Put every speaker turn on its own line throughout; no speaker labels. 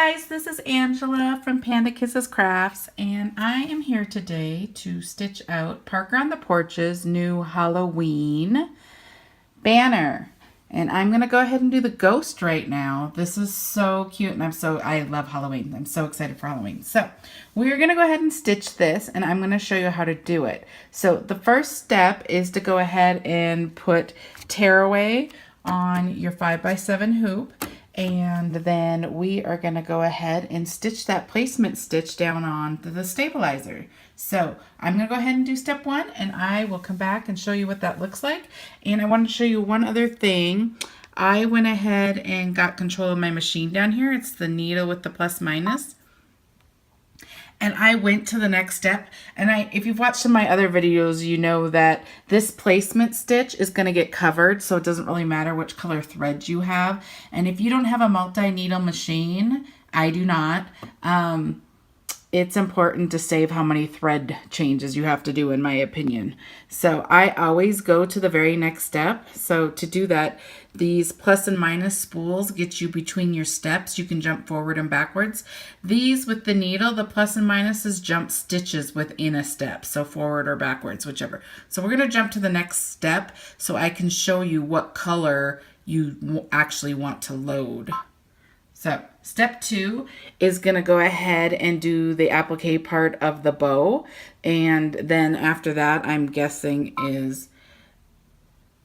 guys, this is Angela from Panda-Kisses Crafts, and I am here today to stitch out Parker on the Porch's new Halloween banner. And I'm going to go ahead and do the ghost right now. This is so cute, and I love Halloween. I'm so excited for Halloween. So we're going to go ahead and stitch this, and I'm going to show you how to do it. So the first step is to go ahead and put tearaway on your 5x7 hoop. And then we are going to go ahead and stitch that placement stitch down on the stabilizer. So I'm going to go ahead and do step 1, and I will come back and show you what that looks like. And I want to show you one other thing. I went ahead and got control of my machine down here. It's the needle with the plus minus. And I went to the next step, and if you've watched some of my other videos, you know that this placement stitch is going to get covered, so it doesn't really matter which color thread you have. And if you don't have a multi-needle machine, I do not, it's important to save how many thread changes you have to do, in my opinion. So I always go to the very next step. So to do that, these plus and minus spools get you between your steps. You can jump forward and backwards. These with the needle, the plus and minuses jump stitches within a step. So forward or backwards, whichever. So we're going to jump to the next step so I can show you what color you actually want to load. So step 2 is going to go ahead and do the applique part of the bow. And then after that, I'm guessing is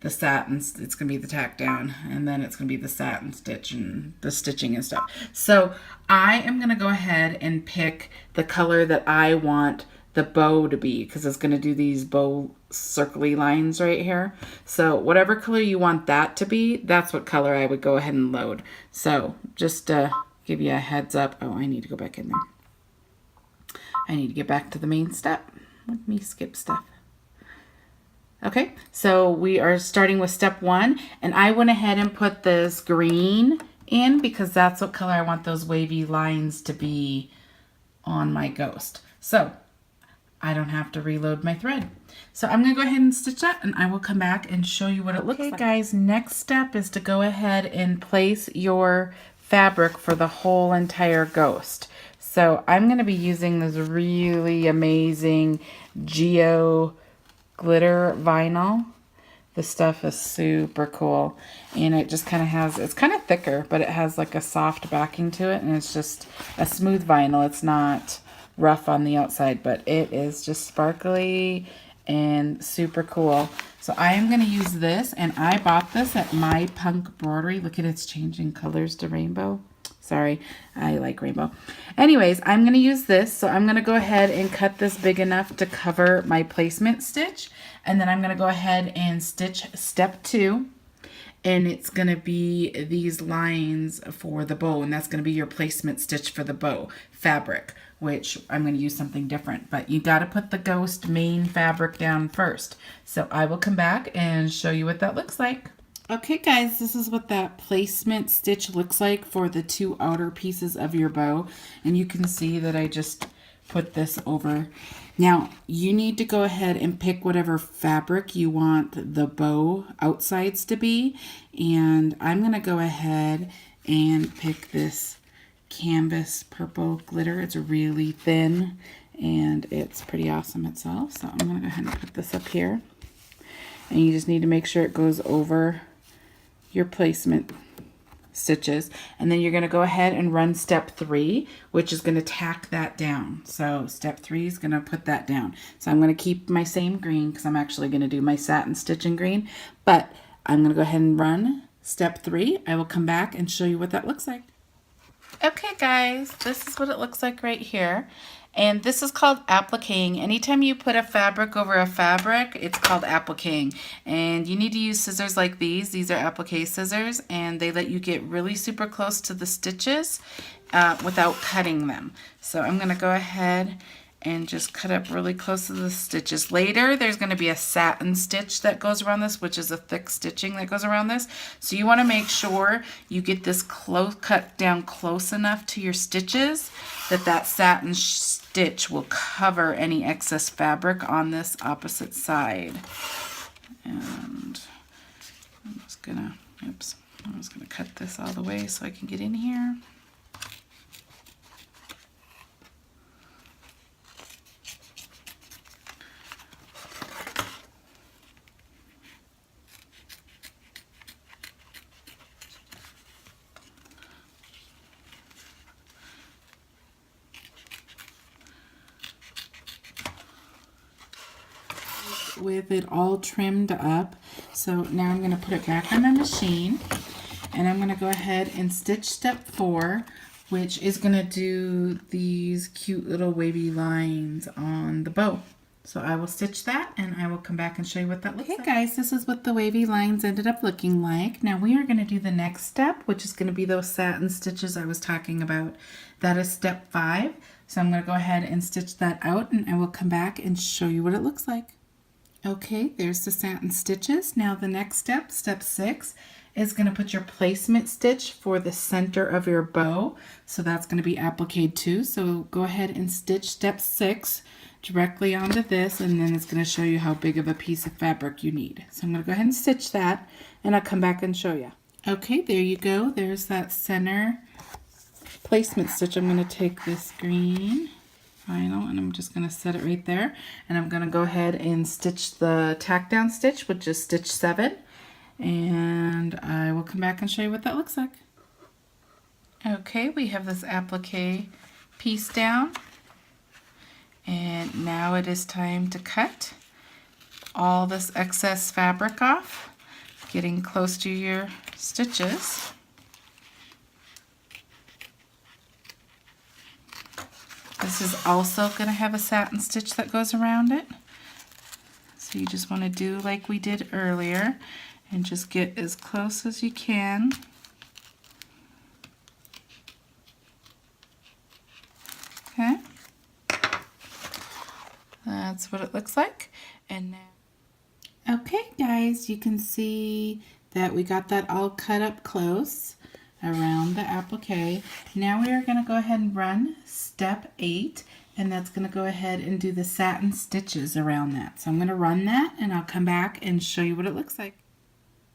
the satin. It's going to be the tack down, and then it's going to be the satin stitch and the stitching and stuff. So I am going to go ahead and pick the color that I want the bow to be, because it's going to do these bow circly lines right here. So whatever color you want that to be, that's what color I would go ahead and load. So just to give you a heads up. Oh, I need to go back in there. I need to get back to the main step. Let me skip stuff. Okay, so we are starting with step 1, and I went ahead and put this green in because that's what color I want those wavy lines to be on my ghost. So I don't have to reload my thread. So I'm going to go ahead and stitch that, and I will come back and show you what it looks like. Okay, guys, next step is to go ahead and place your fabric for the whole entire ghost. So I'm going to be using this really amazing Geo glitter vinyl. This stuff is super cool, and it just kind of has, it's kind of thicker, but it has like a soft backing to it, and it's just a smooth vinyl. It's not rough on the outside, but it is just sparkly and super cool. So I am going to use this, and I bought this at My Punk Embroidery. Look at it's changing colors to rainbow. Sorry, I like rainbow. Anyways, I'm going to use this. So I'm going to go ahead and cut this big enough to cover my placement stitch. And then I'm going to go ahead and stitch step 2. And it's going to be these lines for the bow. And that's going to be your placement stitch for the bow fabric, which I'm going to use something different. But you got to put the ghost main fabric down first. So I will come back and show you what that looks like. Okay, guys, this is what that placement stitch looks like for the 2 outer pieces of your bow. And you can see that I just put this over. Now, you need to go ahead and pick whatever fabric you want the bow outsides to be. And I'm going to go ahead and pick this canvas purple glitter. It's really thin, and it's pretty awesome itself. So I'm going to go ahead and put this up here. And you just need to make sure it goes over your placement stitches, and then you're going to go ahead and run step 3, which is going to tack that down. So step 3 is going to put that down. So I'm going to keep my same green because I'm actually going to do my satin stitching green, but I'm going to go ahead and run step 3. I will come back and show you what that looks like. Okay, guys, this is what it looks like right here. And this is called appliquing. Anytime you put a fabric over a fabric, it's called appliquing. And you need to use scissors like these. These are applique scissors, and they let you get really super close to the stitches without cutting them. So I'm going to go ahead and just cut up really close to the stitches. Later, there's going to be a satin stitch that goes around this, which is a thick stitching that goes around this. So you want to make sure you get this cut down close enough to your stitches that that satin stitch will cover any excess fabric on this opposite side. And I'm just gonna, oops, I was gonna cut this all the way so I can get in here. with it all trimmed up. So now I'm going to put it back on my machine, and I'm going to go ahead and stitch step 4, which is going to do these cute little wavy lines on the bow. So I will stitch that, and I will come back and show you what that looks like. Okay guys, this is what the wavy lines ended up looking like. Now we are going to do the next step, which is going to be those satin stitches I was talking about. That is step 5. So I'm going to go ahead and stitch that out, and I will come back and show you what it looks like. Okay, there's the satin stitches. Now the next step, step 6, is going to put your placement stitch for the center of your bow. So that's going to be applique 2. So go ahead and stitch step 6 directly onto this, and then it's going to show you how big of a piece of fabric you need. So I'm going to go ahead and stitch that, and I'll come back and show you. Okay, there you go. There's that center placement stitch. I'm going to take this green vinyl, and I'm just going to set it right there, and I'm going to go ahead and stitch the tack down stitch, which is stitch 7, and I will come back and show you what that looks like. Okay, we have this applique piece down, and now it is time to cut all this excess fabric off, getting close to your stitches. This is also going to have a satin stitch that goes around it. So you just want to do like we did earlier and just get as close as you can. Okay. That's what it looks like. And now, okay guys, you can see that we got that all cut up close around the applique. Now we are going to go ahead and run step 8, and that's going to go ahead and do the satin stitches around that. So I'm going to run that, and I'll come back and show you what it looks like.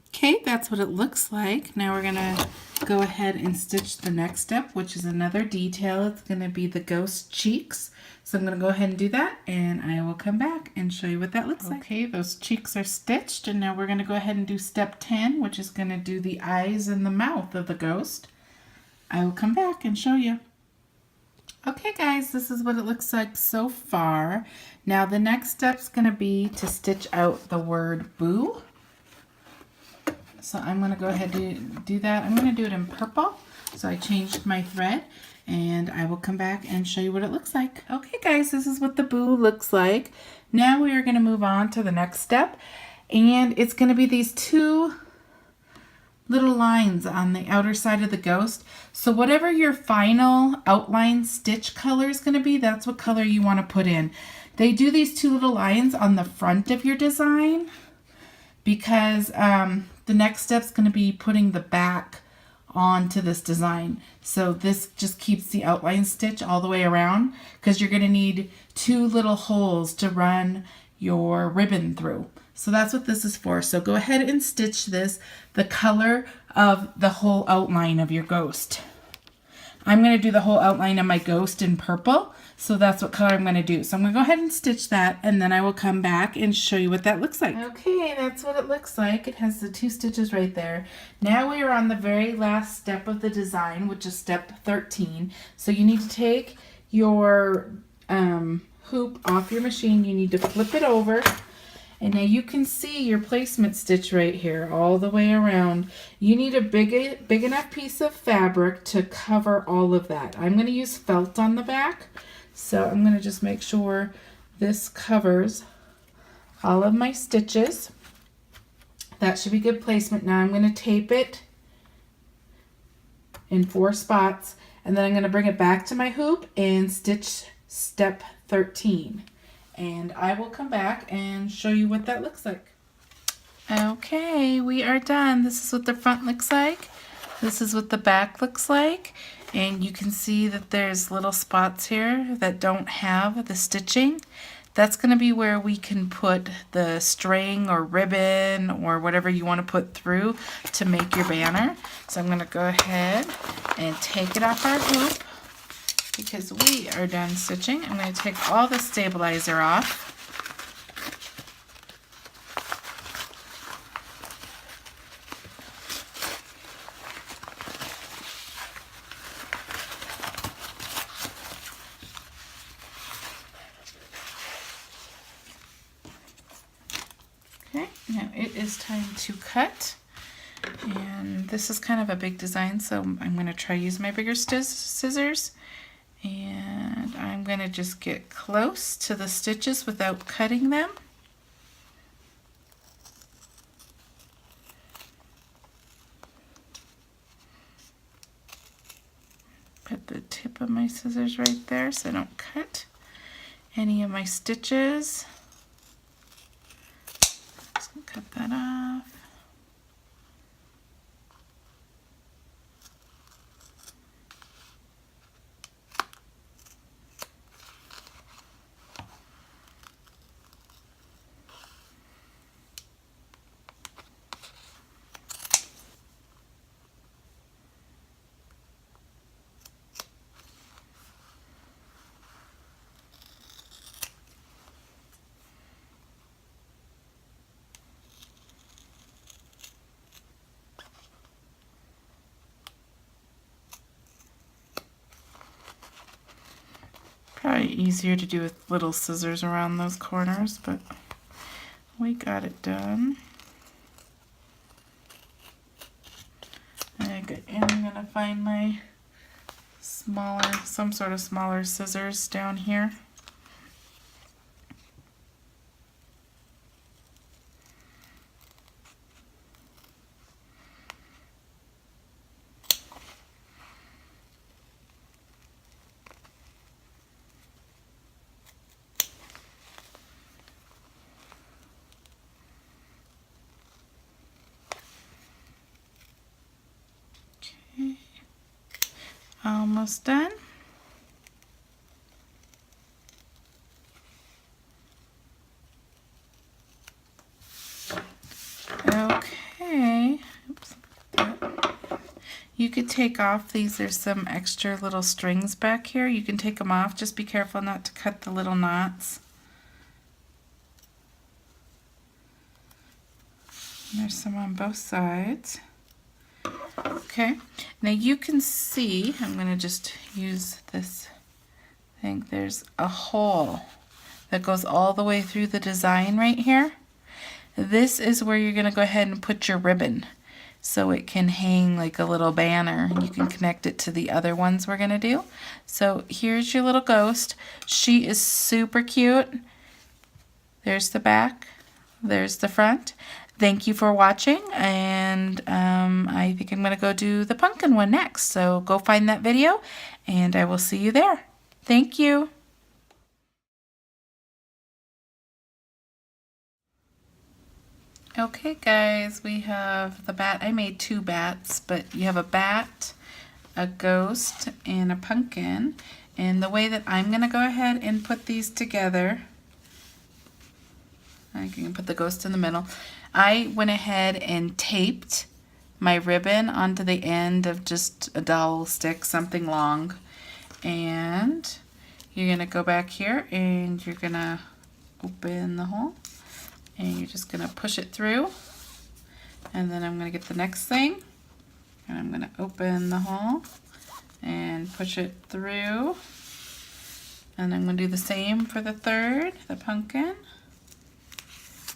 Okay, that's what it looks like. Now we're going to go ahead and stitch the next step, which is another detail. It's going to be the ghost cheeks. So I'm going to go ahead and do that, and I will come back and show you what that looks like. Okay, those cheeks are stitched, and now we're going to go ahead and do step 10, which is going to do the eyes and the mouth of the ghost. I will come back and show you. Okay guys, this is what it looks like so far. Now the next step is going to be to stitch out the word boo. So I'm going to go ahead and do that. I'm going to do it in purple. So I changed my thread, and I will come back and show you what it looks like. Okay guys, this is what the boo looks like. Now we are going to move on to the next step, and it's going to be these 2 little lines on the outer side of the ghost. So whatever your final outline stitch color is going to be, that's what color you want to put in. They do these 2 little lines on the front of your design because the next step is going to be putting the back onto this design. So this just keeps the outline stitch all the way around, because you're going to need 2 little holes to run your ribbon through. So that's what this is for. So go ahead and stitch this the color of the whole outline of your ghost. I'm going to do the whole outline of my ghost in purple, so that's what color I'm going to do. So I'm going to go ahead and stitch that, and then I will come back and show you what that looks like. Okay, that's what it looks like. It has the 2 stitches right there. Now we are on the very last step of the design, which is step 13. So you need to take your hoop off your machine. You need to flip it over. And now you can see your placement stitch right here all the way around. You need a big enough piece of fabric to cover all of that. I'm going to use felt on the back, so I'm going to just make sure this covers all of my stitches. That should be good placement. Now I'm going to tape it in 4 spots, and then I'm going to bring it back to my hoop and stitch step 13. And I will come back and show you what that looks like. Okay, we are done. This is what the front looks like. This is what the back looks like. And you can see that there's little spots here that don't have the stitching. That's going to be where we can put the string or ribbon or whatever you want to put through to make your banner. So I'm going to go ahead and take it off our hoop. Because we are done stitching, I'm going to take all the stabilizer off. Now it is time to cut, and this is kind of a big design, so I'm going to try use my bigger scissors, and I'm going to just get close to the stitches without cutting them. Put the tip of my scissors right there so I don't cut any of my stitches. Just gonna cut that off. Probably easier to do with little scissors around those corners, but we got it done. And I'm gonna find my some sort of smaller scissors down here. Almost done. Okay. Oops. You could take off these. There's some extra little strings back here. You can take them off. Just be careful not to cut the little knots. And there's some on both sides. Okay, now you can see, I'm going to just use this thing, there's a hole that goes all the way through the design right here. This is where you're going to go ahead and put your ribbon so it can hang like a little banner, and you can connect it to the other ones we're going to do. So here's your little ghost. She is super cute. There's the back, there's the front. Thank you for watching, and I think I'm going to go do the pumpkin one next. So go find that video, and I will see you there. Thank you. Okay guys, we have the bat. I made 2 bats, but you have a bat, a ghost, and a pumpkin. And the way that I'm going to go ahead and put these together, I can put the ghost in the middle. I went ahead and taped my ribbon onto the end of just a dowel stick, something long. And you're going to go back here and you're going to open the hole. And you're just going to push it through. And then I'm going to get the next thing. And I'm going to open the hole and push it through. And I'm going to do the same for the third, the pumpkin.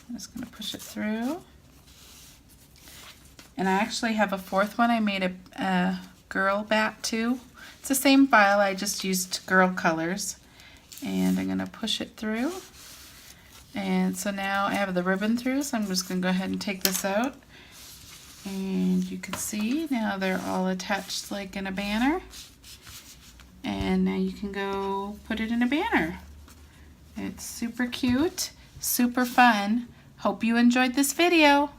I'm just going to push it through. And I actually have a 4th one. I made a girl bat too. It's the same file, I just used girl colors. And I'm going to push it through. And so now I have the ribbon through, so I'm just going to go ahead and take this out. And you can see now they're all attached like in a banner. And now you can go put it in a banner. It's super cute, super fun. Hope you enjoyed this video.